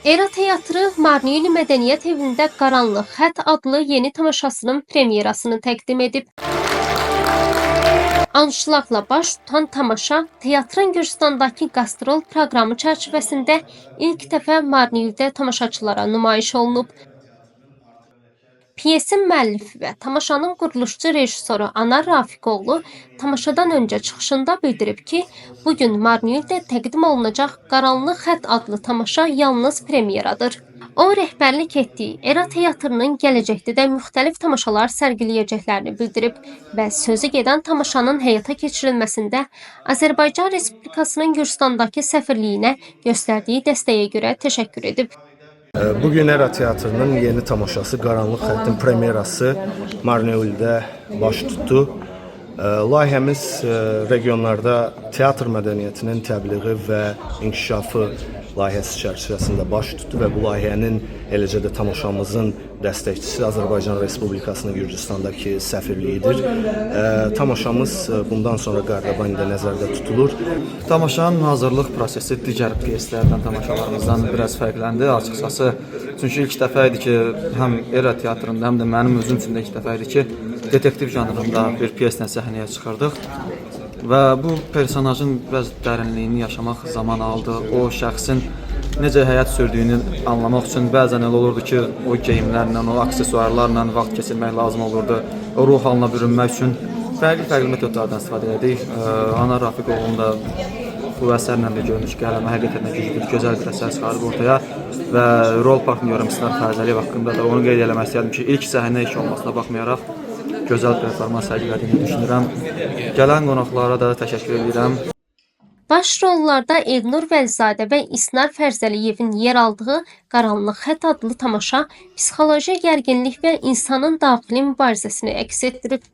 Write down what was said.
Era Teatrı Marniyeli Mədəniyyət Evində Qaranlıq Xətt adlı yeni tamaşasının premyerasını təqdim edib. Anşlaqla baş tutan tamaşa teatrın Gürcüstandakı qastrol proqramı çərçivəsində ilk dəfə Marniyeldə tamaşaçılara nümayiş olunub. Pyesin müəllifi və tamaşanın quruluşçu rejissoru Anar Rafiqoğlu tamaşadan öncə çıxışında bildirib ki, bugün Marniyeldə təqdim olunacaq Qaranlıq Xətt adlı tamaşa yalnız premyeradır. O, rəhbərlik etdiyi Era Teatrının gələcəkdə də müxtəlif tamaşalar sərgiləyəcəklərini bildirib və sözü gedən tamaşanın həyata keçirilməsində Azərbaycan Respublikasının Gürcüstandakı səfirliyinə göstərdiyi dəstəyə görə təşəkkür edib. Bugün Era Teatrının yeni tamaşası Qaranlıq Xəttin premyerası Marniyeldə baş tutdu. Layihəmiz regionlarda teatr mədəniyyətinin təbliği və inkişafı layihəsi çərçivəsində baş tutdu və bu layihənin, eləcə də tamaşamızın dəstəkçisi Azərbaycan Respublikasının Gürcüstandakı səfirliyidir. Tamaşamız bundan sonra Qərdəbanidə nəzərdə tutulur. Tamaşanın hazırlıq prosesi digər pyeslərdən, tamaşalarımızdan biraz fərqləndi açıqcası. Çünki ilk dəfə idi ki, həm Era Teatrında, həm də mənim özüm üçün də ilk dəfə idi ki, detektiv janrında bir pyeslə səhnəyə çıxırdıq. Və bu personajın biraz dərinliyini yaşamaq zaman aldı. O şəxsin necə həyat sürdüyünü anlamaq üçün bəzən elə olurdu ki, o geyimlərlə, o aksesuarlarla vaxt keçirmək lazım olurdu. O ruh halına bürünmək üçün fərqli metodlardan istifadə edik. Anar Rafiqoğlu'nun da bu əsərlə də görünüş qələmə həqiqətən güclü, gözəl bir əsər çıxarıb ortaya və rol partnyorum Sinan Fərzəliyev haqqında da onu qeyd eləmək istəyirəm ki, ilk səhnə iş olmasına baxmayaraq gözəl performans sərgilədiyini düşünürəm. Gələn qonaqlara da təşəkkür edirəm. Baş rollarda Elnur Vəlizadə və İsnar Fərzəliyevin yer aldığı Qaranlıq Xətt adlı tamaşa psixoloji gərginlik və insanın daxili mübarizəsini əks etdirib.